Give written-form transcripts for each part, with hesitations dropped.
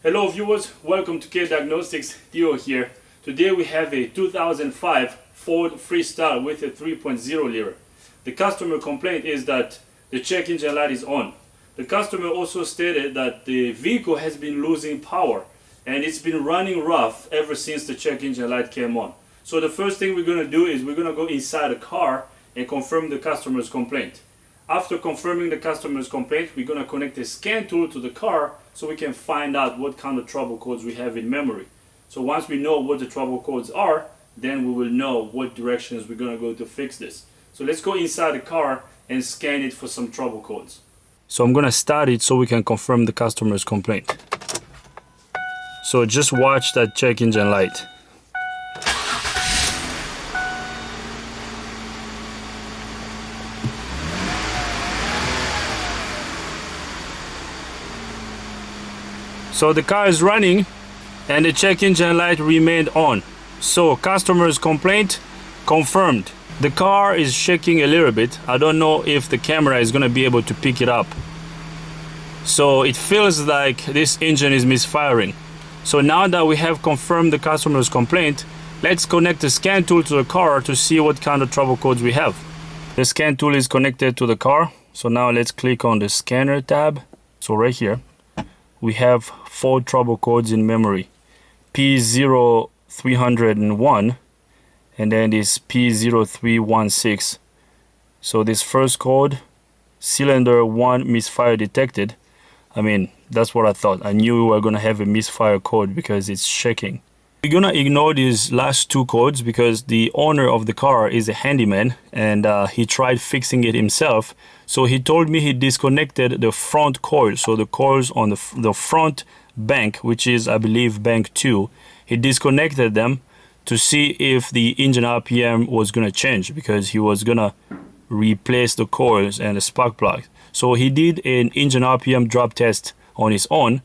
Hello viewers, welcome to Diagnostics. Theo here. Today we have a 2005 Ford Freestyle with a 3.0 liter. The customer complaint is that the check engine light is on. The customer also stated that the vehicle has been losing power and it's been running rough ever since the check engine light came on. So the first thing we're going to do is we're going to go inside the car and confirm the customer's complaint. After confirming the customer's complaint, we're going to connect a scan tool to the car so we can find out what kind of trouble codes we have in memory. So once we know what the trouble codes are, then we will know what directions we're going to go to fix this. So let's go inside the car and scan it for some trouble codes. So I'm going to start it so we can confirm the customer's complaint. So just watch that check engine light. So the car is running and the check engine light remained on. So customer's complaint confirmed. The car is shaking a little bit. I don't know if the camera is going to be able to pick it up. So it feels like this engine is misfiring. So now that we have confirmed the customer's complaint, let's connect the scan tool to the car to see what kind of trouble codes we have. The scan tool is connected to the car. So now let's click on the scanner tab. So right here, we have 4 trouble codes in memory. P0301 and then this P0316. So this first code, cylinder 1 misfire detected. I mean, that's what I thought. I knew we were going to have a misfire code because it's shaking. We're going to ignore these last 2 codes because the owner of the car is a handyman and he tried fixing it himself. So he told me he disconnected the front coil. So the coils on the front bank, which is, I believe, bank 2. He disconnected them to see if the engine RPM was going to change because he was going to replace the coils and the spark plugs. So he did an engine RPM drop test on his own,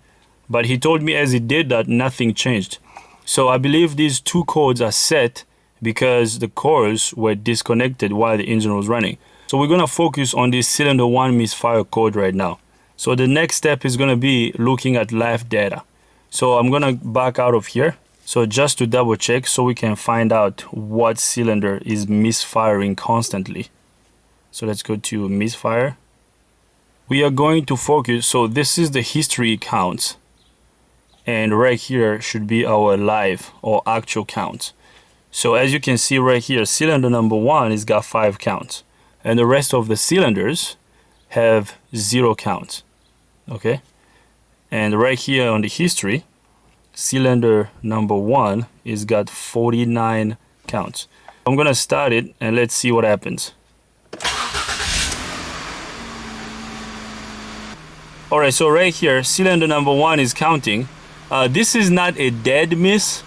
but he told me as he did that, nothing changed. So I believe these 2 codes are set because the coils were disconnected while the engine was running. So we're going to focus on this cylinder 1 misfire code right now. So the next step is going to be looking at live data. So I'm going to back out of here. So just to double check so we can find out what cylinder is misfiring constantly. So let's go to Misfire. We are going to focus, so this is the history counts. And right here should be our live or actual counts. So as you can see right here, cylinder number 1 has got 5 counts. And the rest of the cylinders have 0 counts. Okay? And right here on the history, cylinder number 1 is got 49 counts. I'm gonna start it and let's see what happens. Alright, so right here, cylinder number 1 is counting. This is not a dead miss.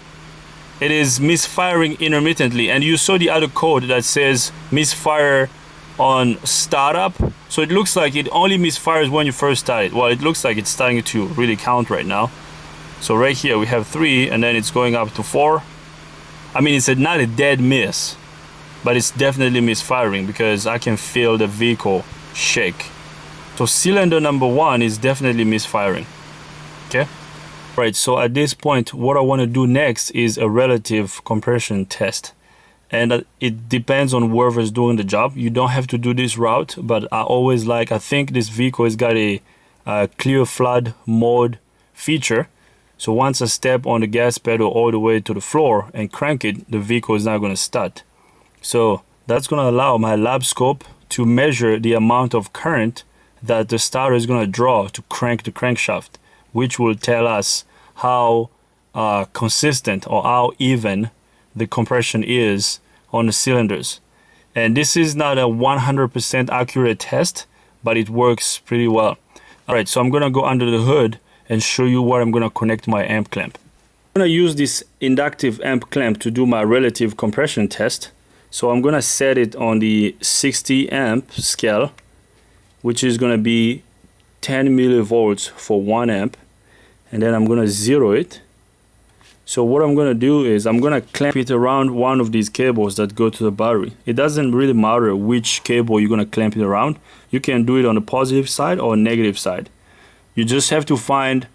It is misfiring intermittently. And you saw the other code that says misfire on startup. So it looks like it only misfires when you first start it. Well, it looks like it's starting to really count right now. So right here we have 3 and then it's going up to 4. I mean, it's not a dead miss, but it's definitely misfiring because I can feel the vehicle shake. So cylinder number 1 is definitely misfiring. Okay. Right, so at this point, what I want to do next is a relative compression test. And it depends on whoever's doing the job. You don't have to do this route, but I think this vehicle has got a clear flood mode feature. So once I step on the gas pedal all the way to the floor and crank it, the vehicle is not going to start. So that's going to allow my lab scope to measure the amount of current that the starter is going to draw to crank the crankshaft, which will tell us how consistent or how even the compression is on the cylinders. And this is not a 100% accurate test, but it works pretty well. All right, so I'm going to go under the hood and show you where I'm going to connect my amp clamp. I'm going to use this inductive amp clamp to do my relative compression test. So I'm going to set it on the 60 amp scale, which is going to be 10 millivolts for 1 amp. And then I'm going to 0 it. So what I'm going to do is I'm going to clamp it around one of these cables that go to the battery. It doesn't really matter which cable you're going to clamp it around. You can do it on the positive side or negative side. You just have to find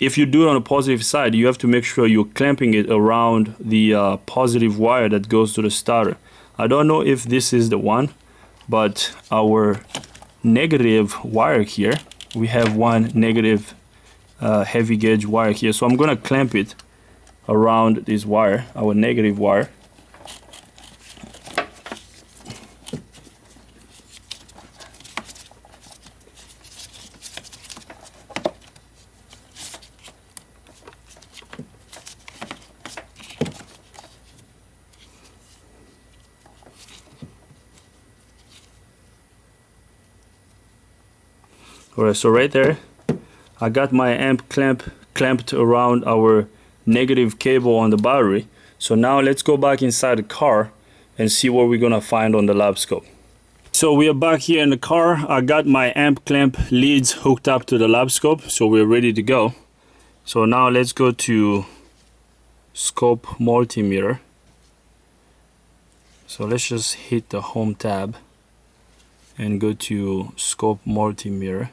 if you do it on the positive side, you have to make sure you're clamping it around the positive wire that goes to the starter. I don't know if this is the one, but our negative wire here, we have one negative heavy gauge wire here. So I'm gonna clamp it around this wire, our negative wire. Alright, so right there, I got my amp clamped around our negative cable on the battery. So now let's go back inside the car and see what we're gonna find on the lab scope. So we are back here in the car. I got my amp clamp leads hooked up to the lab scope, so we're ready to go. So now let's go to scope multimeter. So let's just hit the home tab and go to scope multimeter.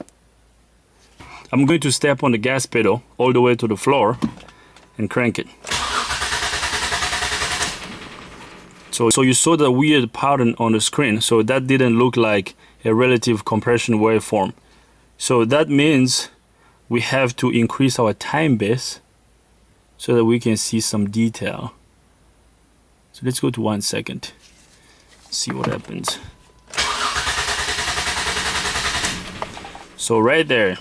I'm going to step on the gas pedal all the way to the floor and crank it. So you saw the weird pattern on the screen, so that didn't look like a relative compression waveform. So that means we have to increase our time base so that we can see some detail. So let's go to 1 second, see what happens. So right there,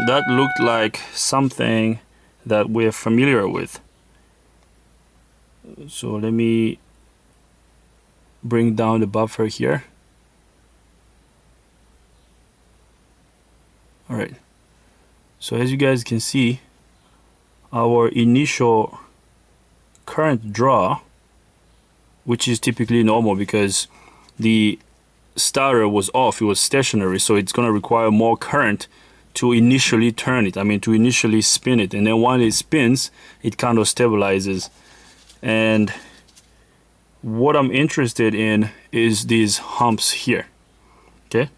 that looked like something that we're familiar with. So let me bring down the buffer here. All right, so as you guys can see, our initial current draw, which is typically normal because the starter was off, it was stationary, so it's going to require more current to initially turn it, to initially spin it, and then when it spins, it kind of stabilizes. And what I'm interested in is these humps here. Okay,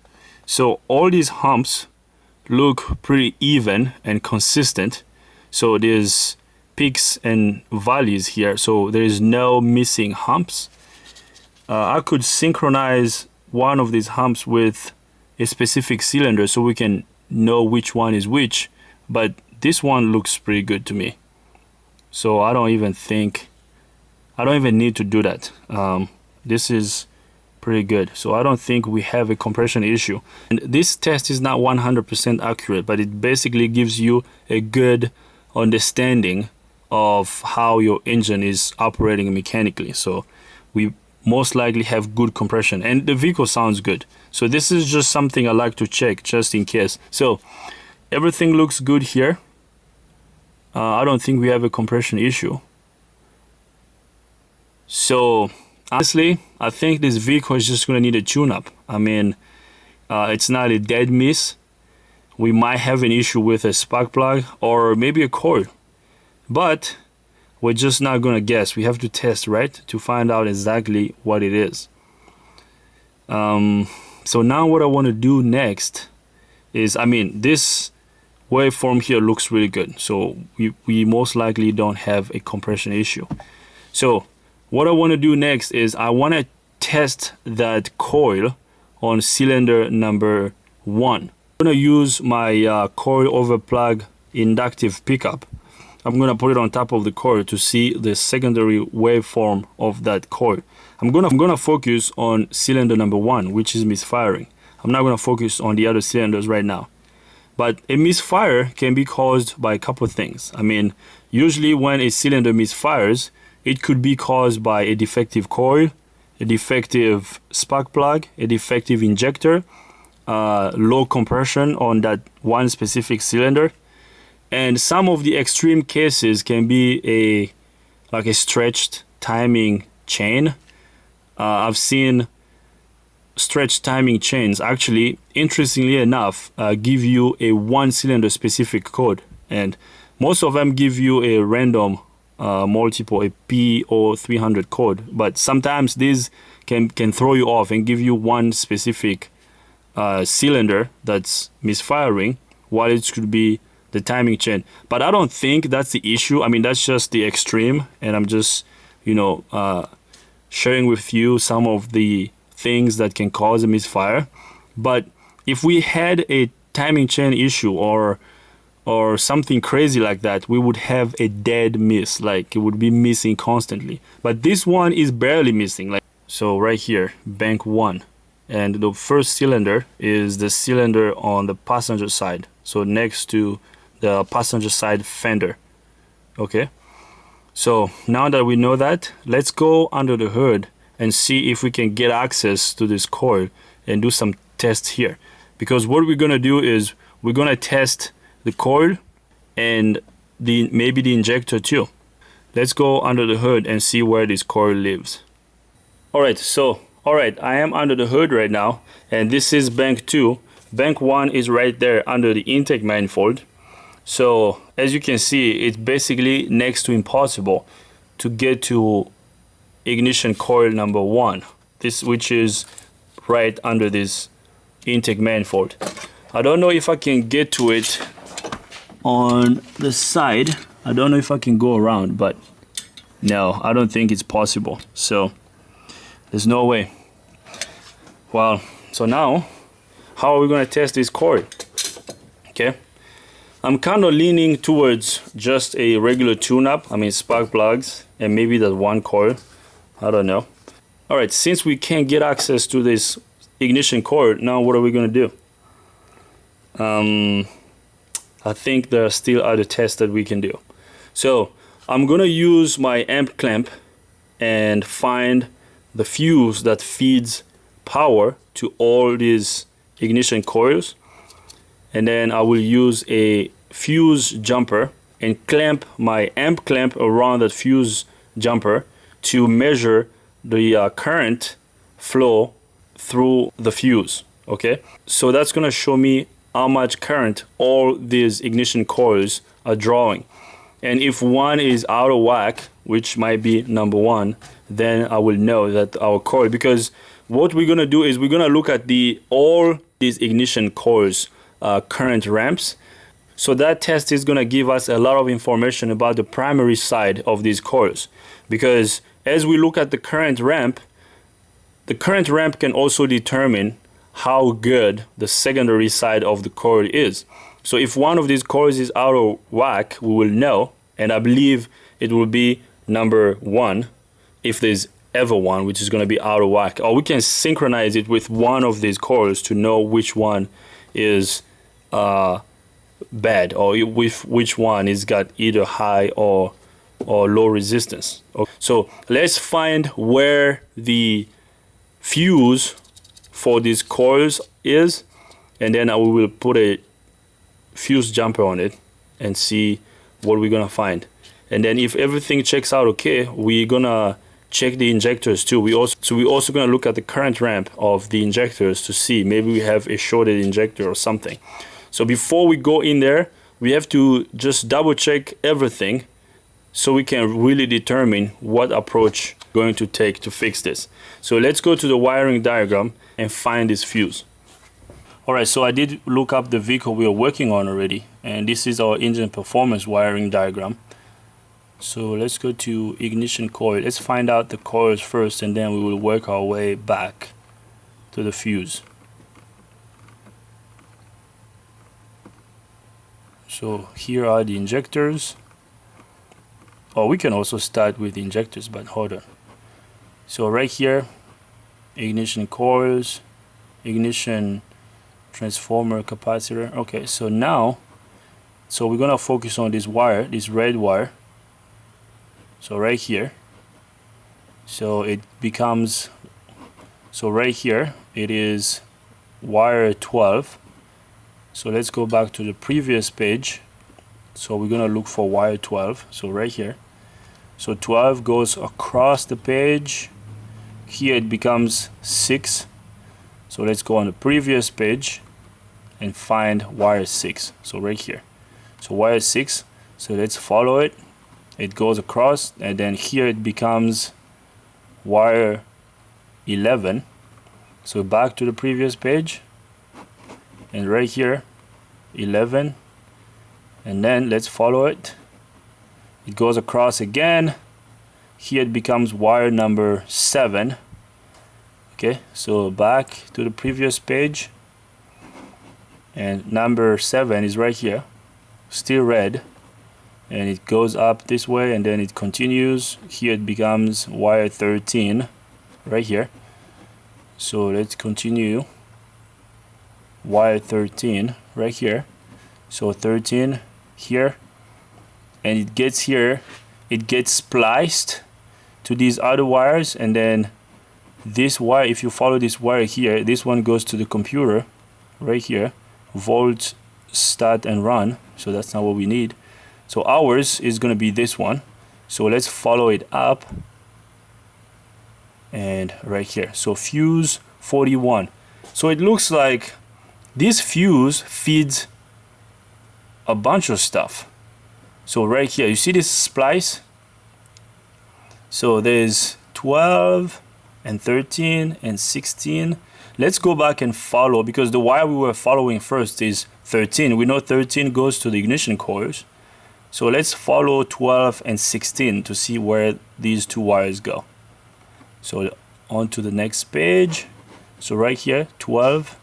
so all these humps look pretty even and consistent, so there's peaks and valleys here, so there is no missing humps. I could synchronize one of these humps with a specific cylinder so we can know which one is which, but this one looks pretty good to me, so I don't even need to do that. This is pretty good, so I don't think we have a compression issue. And this test is not 100% accurate, but it basically gives you a good understanding of how your engine is operating mechanically. So we most likely have good compression and the vehicle sounds good. So this is just something I like to check just in case. So everything looks good here. I don't think we have a compression issue. So honestly, I think this vehicle is just going to need a tune-up. It's not a dead miss. We might have an issue with a spark plug or maybe a coil, but we're just not going to guess. We have to test, right, to find out exactly what it is. So now what I want to do next is, this waveform here looks really good. So we most likely don't have a compression issue. So what I want to do next is I want to test that coil on cylinder number 1. I'm going to use my coil over plug inductive pickup. I'm going to put it on top of the coil to see the secondary waveform of that coil. I'm going to focus on cylinder number 1, which is misfiring. I'm not going to focus on the other cylinders right now. But a misfire can be caused by a couple of things. Usually when a cylinder misfires, it could be caused by a defective coil, a defective spark plug, a defective injector, low compression on that one specific cylinder. And some of the extreme cases can be a stretched timing chain. I've seen stretched timing chains actually, interestingly enough, give you a one cylinder specific code, and most of them give you a random multiple, a P0300 code, but sometimes these can throw you off and give you one specific cylinder that's misfiring, while it could be the timing chain. But I don't think that's the issue. I mean, that's just the extreme, and I'm just, you know, sharing with you some of the things that can cause a misfire. But if we had a timing chain issue or something crazy like that, we would have a dead miss, like it would be missing constantly. But this one is barely missing. Like, so right here, bank 1, and the first cylinder is the cylinder on the passenger side, so next to the passenger side fender. Okay, so now that we know that, let's go under the hood and see if we can get access to this coil and do some tests here. Because what we're gonna do is we're gonna test the coil and maybe the injector too. Let's go under the hood and see where this coil lives. Alright, I am under the hood right now, and this is bank 2. Bank 1 is right there under the intake manifold. So as you can see, it's basically next to impossible to get to ignition coil number 1, which is right under this intake manifold. I don't know if I can get to it on the side. I don't know if I can go around, but no, I don't think it's possible. So there's no way. Well, so now how are we going to test this coil? Okay, I'm kind of leaning towards just a regular tune-up. I mean, spark plugs and maybe that one coil. I don't know. All right, since we can't get access to this ignition coil, now what are we going to do? I think there are still other tests that we can do. So I'm gonna use my amp clamp and find the fuse that feeds power to all these ignition coils, and then I will use a fuse jumper and clamp my amp clamp around that fuse jumper to measure the current flow through the fuse. Okay, so that's gonna show me how much current all these ignition coils are drawing. And if one is out of whack, which might be number 1, then I will know that our coil, because what we're gonna do is we're gonna look at all these ignition coils current ramps. So that test is gonna give us a lot of information about the primary side of these coils, because as we look at the current ramp can also determine how good the secondary side of the coil is. So if one of these coils is out of whack, we will know, and I believe it will be number 1, if there's ever one, which is going to be out of whack. Or we can synchronize it with one of these coils to know which one is bad, or with which one is got either high or low resistance. Okay. So let's find where the fuse for these coils is, and then I will put a fuse jumper on it and see what we're gonna find. And then if everything checks out okay, we're gonna check the injectors too. We're also gonna look at the current ramp of the injectors to see maybe we have a shorted injector or something. So before we go in there, we have to just double check everything so we can really determine what approach we're going to take to fix this. So let's go to the wiring diagram and find this fuse. Alright, so I did look up the vehicle we are working on already, and this is our engine performance wiring diagram. So let's go to ignition coil. Let's find out the coils first, and then we will work our way back to the fuse. So here are the injectors. Or we can also start with the injectors, but hold on. So right here, ignition coils, ignition transformer, capacitor. Okay, so now, so we're gonna focus on this wire, this red wire. So right here, so it becomes, so right here it is wire 12. So let's go back to the previous page. So we're gonna look for wire 12. So right here, so 12 goes across the page. Here it becomes 6. So let's go on the previous page and find wire 6. So right here, so wire 6. So let's follow it. It goes across, and then here it becomes wire 11. So back to the previous page, and right here 11, and then let's follow it. It goes across again. Here it becomes wire number 7. Okay, so back to the previous page, and number 7 is right here, still red, and it goes up this way and then it continues. Here it becomes wire 13 right here. So let's continue. Wire 13 right here. So 13 here, and it gets here, it gets spliced to these other wires, and then this wire, if you follow this wire here, this one goes to the computer right here, volt, start and run. So that's not what we need. So ours is going to be this one. So let's follow it up, and right here, so fuse 41. So it looks like this fuse feeds a bunch of stuff. So right here, you see this splice? So there's 12 and 13 and 16. Let's go back and follow, because the wire we were following first is 13. We know 13 goes to the ignition coils. So let's follow 12 and 16 to see where these two wires go. So on to the next page. So right here, 12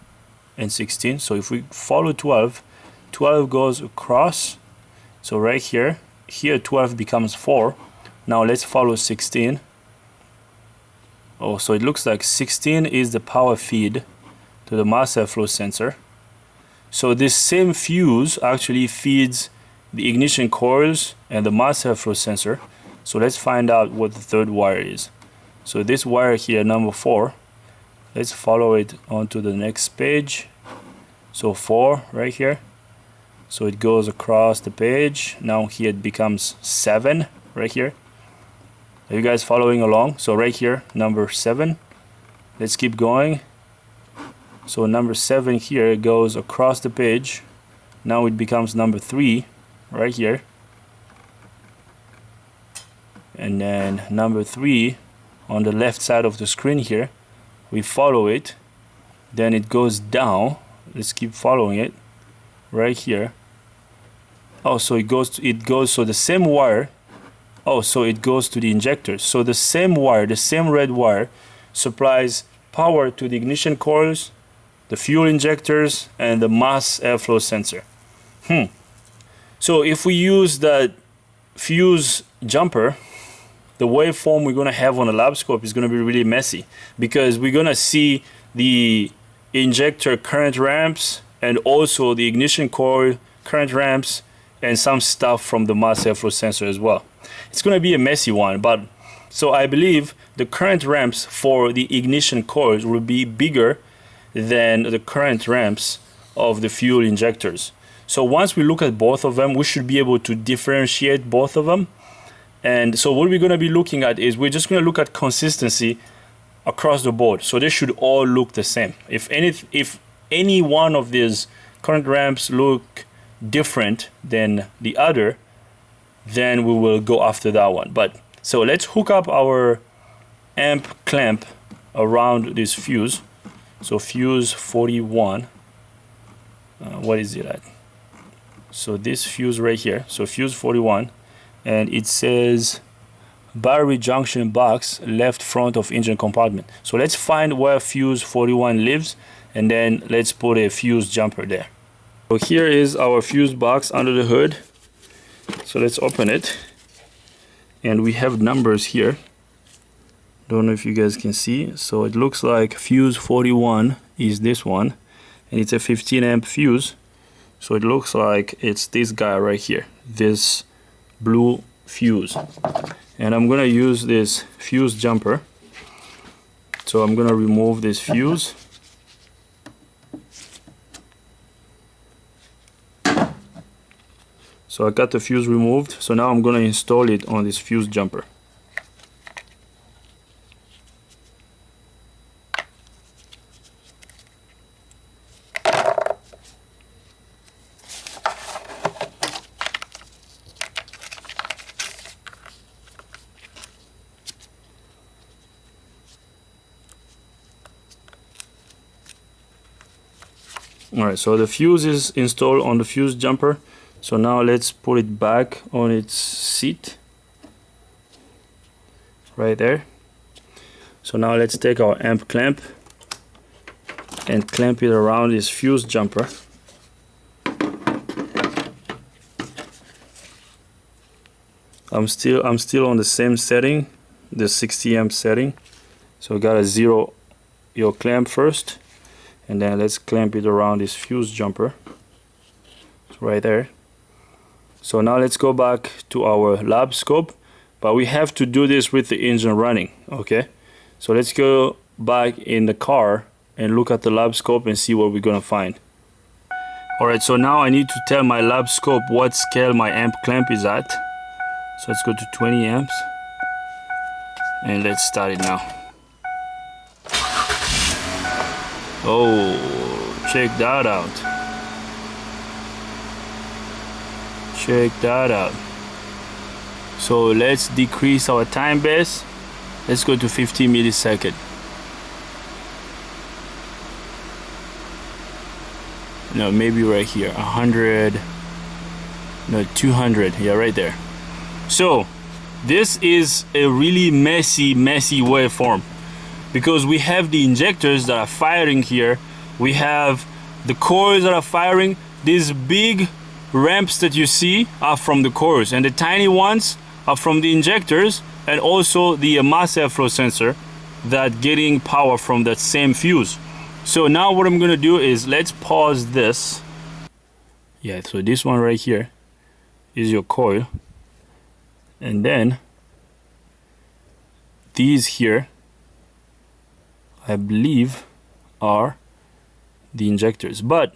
and 16. So if we follow 12, 12 goes across. So right here, 12 becomes 4. Now let's follow 16. Oh, so it looks like 16 is the power feed to the mass airflow sensor. So this same fuse actually feeds the ignition coils and the mass airflow sensor. So let's find out what the third wire is. So this wire here, number 4, let's follow it onto the next page. So 4 right here. So it goes across the page. Now here it becomes 7 right here. Are you guys following along? So right here, number 7. Let's keep going. So number 7 here goes across the page. Now it becomes number 3 right here. And then number 3 on the left side of the screen here. We follow it. Then it goes down. Let's keep following it. Right here. Oh, so it goes, so the same wire. Oh, so it goes to the injector. So the same wire, the same red wire, supplies power to the ignition coils, the fuel injectors, and the mass airflow sensor. So if we use that fuse jumper, the waveform we're going to have on the lab scope is going to be really messy, because we're going to see the injector current ramps and also the ignition coil current ramps and some stuff from the mass airflow sensor as well. It's going to be a messy one, but so I believe the current ramps for the ignition coils will be bigger than the current ramps of the fuel injectors. So once we look at both of them, we should be able to differentiate both of them. And so what we're going to be looking at is we're just going to look at consistency across the board. So they should all look the same. If any one of these current ramps look different than the other, then we will go after that one. But so let's hook up our amp clamp around this fuse. So fuse 41, what is it at? So this fuse right here, so fuse 41, and it says battery junction box left front of engine compartment. So let's find where fuse 41 lives, and then let's put a fuse jumper there. So here is our fuse box under the hood. So let's open it, and we have numbers here. Don't know if you guys can see. So it looks like fuse 41 is this one, and it's a 15 amp fuse. So it looks like it's this guy right here, this blue fuse. And I'm gonna use this fuse jumper. So I'm gonna remove this fuse. So I got the fuse removed. So now I'm gonna install it on this fuse jumper. Alright, so the fuse is installed on the fuse jumper. So now let's put it back on its seat right there. So now let's take our amp clamp and clamp it around this fuse jumper. I'm still on the same setting, the 60 amp setting. So we gotta zero your clamp first, and then let's clamp it around this fuse jumper. It's right there. So now let's go back to our lab scope, but we have to do this with the engine running, okay? So let's go back in the car and look at the lab scope and see what we're gonna find. Alright, so now I need to tell my lab scope what scale my amp clamp is at. So let's go to 20 amps and let's start it now. Oh, check that out. Check that out. So let's decrease our time base. Let's go to 50 millisecond. No, maybe right here, 100, no, 200, yeah, right there. So this is a really messy waveform, because we have the injectors that are firing here, we have the coils that are firing. These big ramps that you see are from the coils, and the tiny ones are from the injectors, and also the mass airflow sensor that getting power from that same fuse. So now what I'm gonna do is let's pause this. Yeah, so this one right here is your coil, and then these here I believe are the injectors, but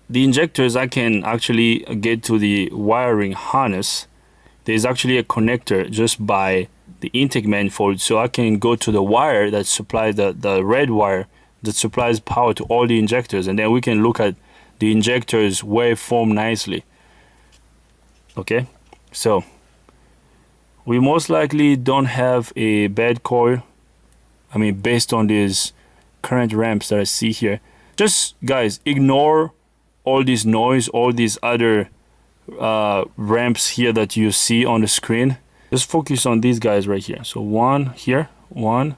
the injectors I can actually get to the wiring harness. There's actually a connector just by the intake manifold, so I can go to the wire that supplies the red wire that supplies power to all the injectors, and then we can look at the injectors waveform nicely. Okay, so we most likely don't have a bad coil. I mean, based on these current ramps that I see here. Just guys, ignore all this noise, all these other ramps here that you see on the screen. Just focus on these guys right here. So one here, 1,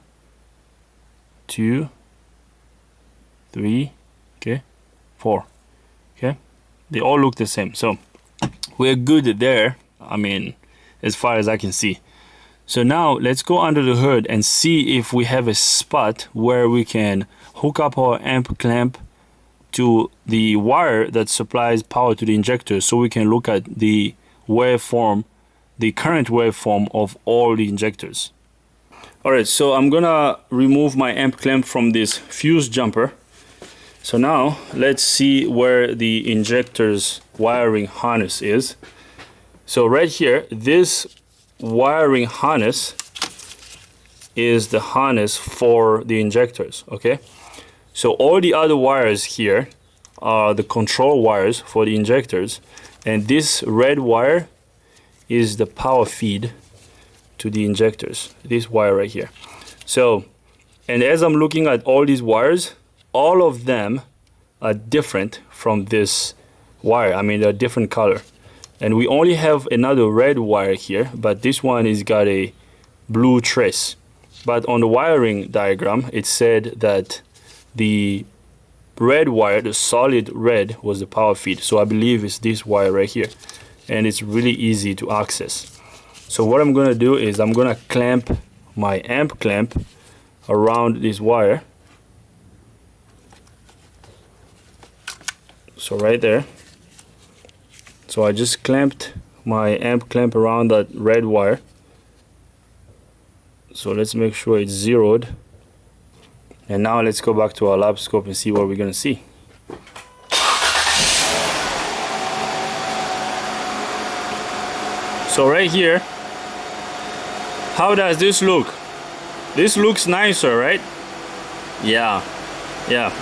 2, 3, okay, 4, okay. They all look the same, so we're good there. I mean, as far as I can see. So now let's go under the hood and see if we have a spot where we can hook up our amp clamp to the wire that supplies power to the injector, so we can look at the waveform, the current waveform of all the injectors. Alright, so I'm gonna remove my amp clamp from this fuse jumper. So now let's see where the injector's wiring harness is. So right here, this wiring harness is the harness for the injectors, okay? So all the other wires here are the control wires for the injectors, and this red wire is the power feed to the injectors, this wire right here. So, and as I'm looking at all these wires, all of them are different from this wire. I mean, they're different color. And we only have another red wire here, but this one is got a blue trace. But on the wiring diagram, it said that the red wire, the solid red, was the power feed. So I believe it's this wire right here, and it's really easy to access. So what I'm gonna do is I'm gonna clamp my amp clamp around this wire. So right there. So I just clamped my amp clamp around that red wire. So let's make sure it's zeroed. And now let's go back to our lab scope and see what we're gonna see. So right here, how does this look? This looks nicer, right? Yeah,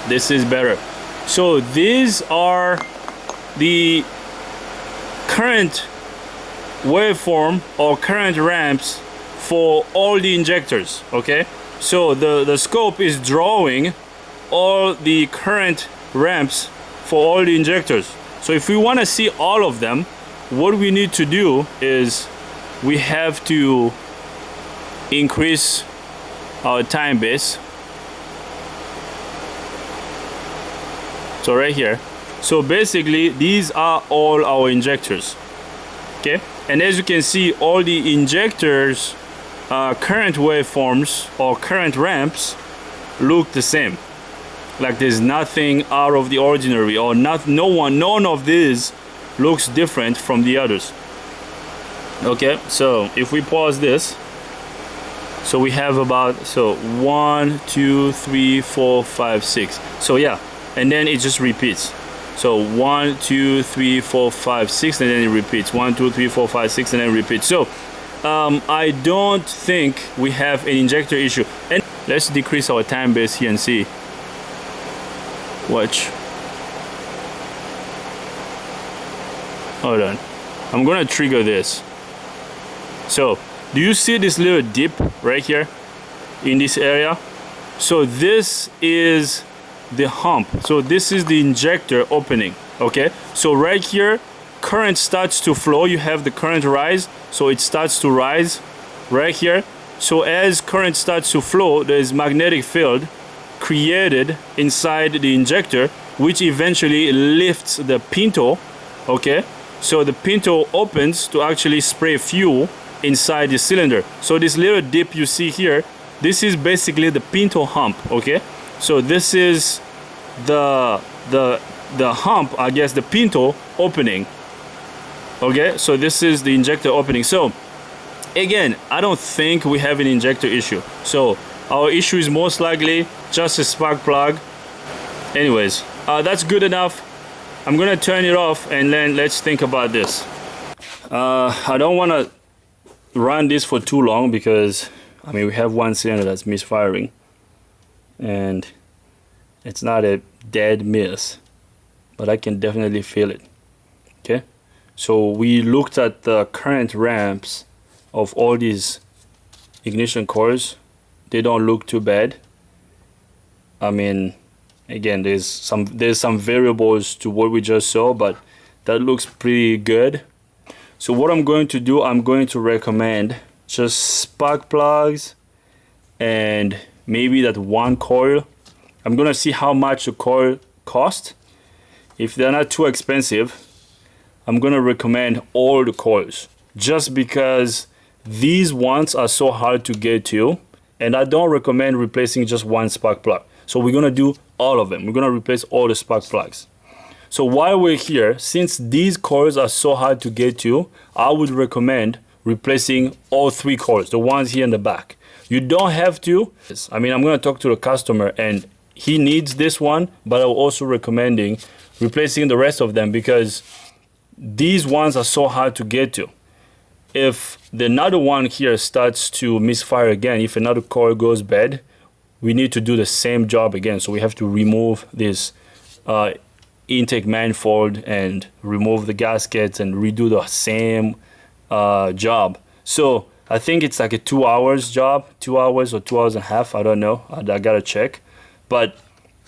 this is better. So these are the current waveform or current ramps for all the injectors, okay? So the scope is drawing all the current ramps for all the injectors. So if we want to see all of them, what we need to do is we have to increase our time base. So right here. So basically these are all our injectors. Okay, and as you can see, all the injectors current waveforms or current ramps look the same. Like there's nothing out of the ordinary, or none of these looks different from the others. Okay, so if we pause this, so we have about 1 2 3 4 5 6. So yeah, and then it just repeats. So 1 2 3 4 5 6, and then it repeats. 1 2 3 4 5 6, and then it repeats. So I don't think we have an injector issue. And let's decrease our time base here and see. Watch. Hold on. I'm gonna trigger this. So do you see this little dip right here in this area? So this is the hump. So this is the injector opening. Okay, so right here current starts to flow. You have the current rise, so it starts to rise right here. So as current starts to flow, there is magnetic field created inside the injector, which eventually lifts the pinto. Okay, so the pinto opens to actually spray fuel inside the cylinder. So this little dip you see here, this is basically the pinto hump. Okay, so this is the hump, I guess, the pinto opening. Okay, so this is the injector opening. So again, I don't think we have an injector issue. So our issue is most likely just a spark plug. Anyways, that's good enough. I'm gonna turn it off and then let's think about this. I don't want to run this for too long because I mean we have one cylinder that's misfiring and it's not a dead miss, but I can definitely feel it. Okay, so we looked at the current ramps of all these ignition coils. They don't look too bad. I mean, again, there's some variables to what we just saw, but that looks pretty good. So what I'm going to do, I'm going to recommend just spark plugs and maybe that one coil. I'm gonna see how much the coil cost. If they're not too expensive, I'm gonna recommend all the coils, just because these ones are so hard to get to, and I don't recommend replacing just one spark plug. So we're gonna do all of them. We're gonna replace all the spark plugs. So while we're here, since these coils are so hard to get to, I would recommend replacing all 3 coils, the ones here in the back. You don't have to. I mean, I'm gonna talk to the customer and he needs this one, but I'm also recommending replacing the rest of them because these ones are so hard to get to. If the another one here starts to misfire again, if another coil goes bad, we need to do the same job again. So we have to remove this intake manifold and remove the gaskets and redo the same job. So I think it's like a 2 hours job, 2 hours or 2 hours and a half. I don't know. I gotta check. But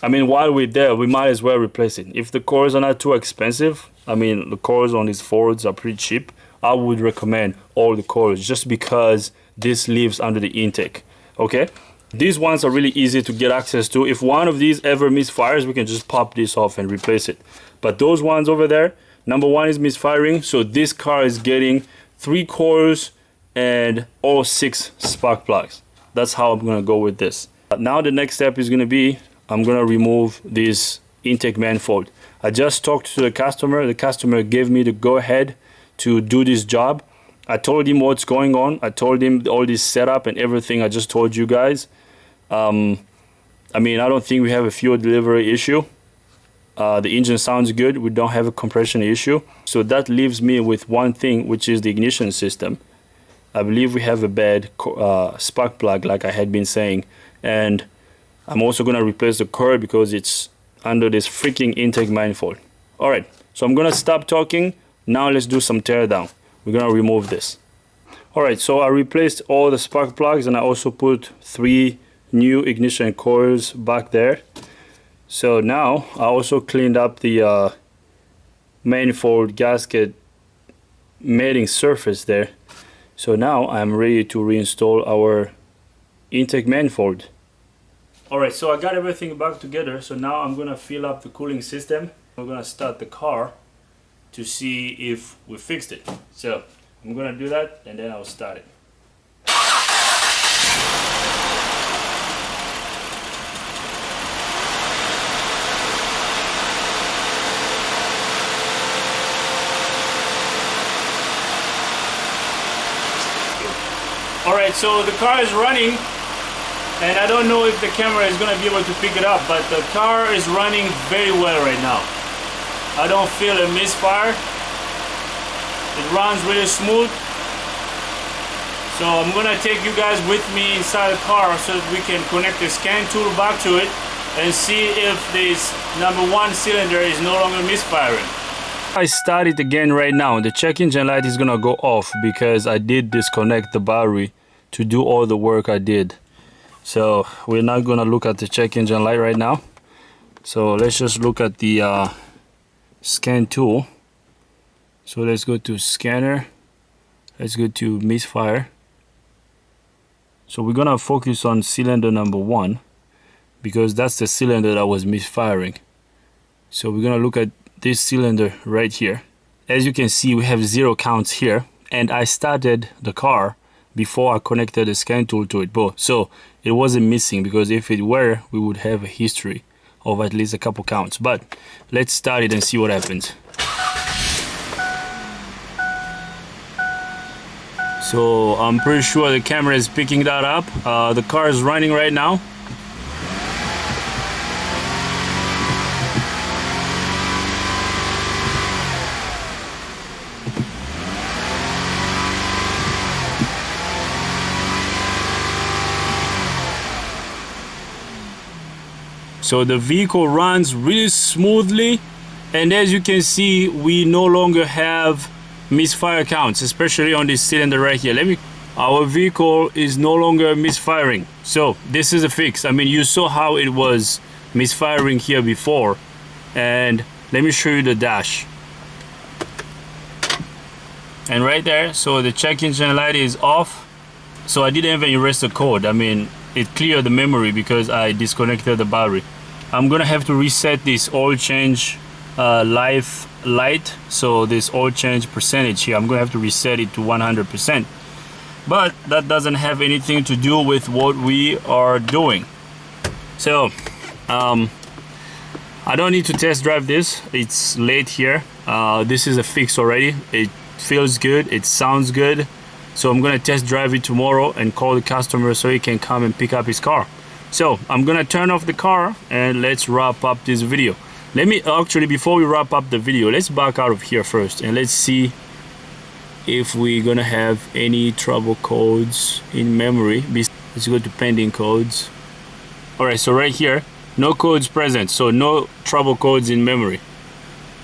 I mean, while we're there, we might as well replace it. If the coils are not too expensive, I mean, the coils on these Fords are pretty cheap. I would recommend all the coils just because this lives under the intake. Okay, these ones are really easy to get access to. If one of these ever misfires, we can just pop this off and replace it. But those ones over there, number one is misfiring, so this car is getting 3 coils and all 6 spark plugs. That's how I'm gonna go with this. Now the next step is gonna be, I'm gonna remove this intake manifold. I just talked to the customer. The customer gave me the go-ahead to do this job. I told him what's going on. I told him all this setup and everything I just told you guys. I mean, I don't think we have a fuel delivery issue. The engine sounds good. We don't have a compression issue. So that leaves me with one thing, which is the ignition system. I believe we have a bad spark plug, like I had been saying. And I'm also gonna replace the coil because it's under this freaking intake manifold. All right, so I'm gonna stop talking. Now let's do some teardown. We're gonna remove this. All right, so I replaced all the spark plugs and I also put 3 new ignition coils back there. So now I also cleaned up the manifold gasket matting surface there. So now I'm ready to reinstall our intake manifold. Alright, so I got everything back together. So now I'm gonna fill up the cooling system. We're gonna start the car to see if we fixed it. So I'm gonna do that and then I'll start it. Alright, so the car is running and I don't know if the camera is going to be able to pick it up, but the car is running very well right now. I don't feel a misfire. It runs really smooth. So I'm going to take you guys with me inside the car so that we can connect the scan tool back to it and see if this #1 cylinder is no longer misfiring. I start it again right now. The check engine light is gonna go off because I did disconnect the battery to do all the work I did. So we're not gonna look at the check engine light right now. So let's just look at the scan tool. So let's go to scanner. Let's go to Misfire. So we're gonna focus on cylinder #1 because that's the cylinder that was misfiring. So we're gonna look at this cylinder right here. As you can see, we have 0 counts here, and I started the car before I connected the scan tool to it. So it wasn't missing, because if it were, we would have a history of at least a couple counts. But let's start it and see what happens. So I'm pretty sure the camera is picking that up. The car is running right now. So the vehicle runs really smoothly, and as you can see, we no longer have misfire counts, especially on this cylinder right here. Our vehicle is no longer misfiring. So this is a fix. I mean, you saw how it was misfiring here before, and let me show you the dash. And right there, so the check engine light is off. So I didn't even erase the code. I mean, it cleared the memory because I disconnected the battery. I'm gonna have to reset this oil change life light. So this oil change percentage here, I'm gonna have to reset it to 100%. But that doesn't have anything to do with what we are doing. So I don't need to test drive this. It's late here. This is a fix already. It feels good, it sounds good. So I'm gonna test drive it tomorrow and call the customer so he can come and pick up his car. So I'm gonna turn off the car and let's wrap up this video. Before we wrap up the video, let's back out of here first and let's see if we're gonna have any trouble codes in memory. Let's go to pending codes. Alright, so right here, no codes present, so no trouble codes in memory.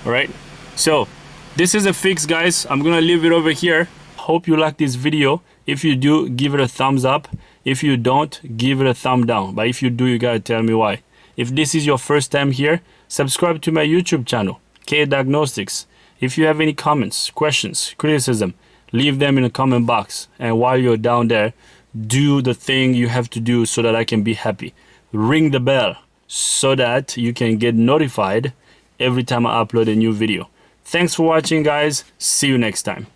Alright, so this is a fix, guys. I'm gonna leave it over here. Hope you like this video. If you do, give it a thumbs up. If you don't, give it a thumb down. But if you do, you gotta tell me why. If this is your first time here, subscribe to my YouTube channel, K Diagnostics. If you have any comments, questions, criticism, leave them in the comment box. And while you're down there, do the thing you have to do so that I can be happy. Ring the bell so that you can get notified every time I upload a new video. Thanks for watching, guys. See you next time.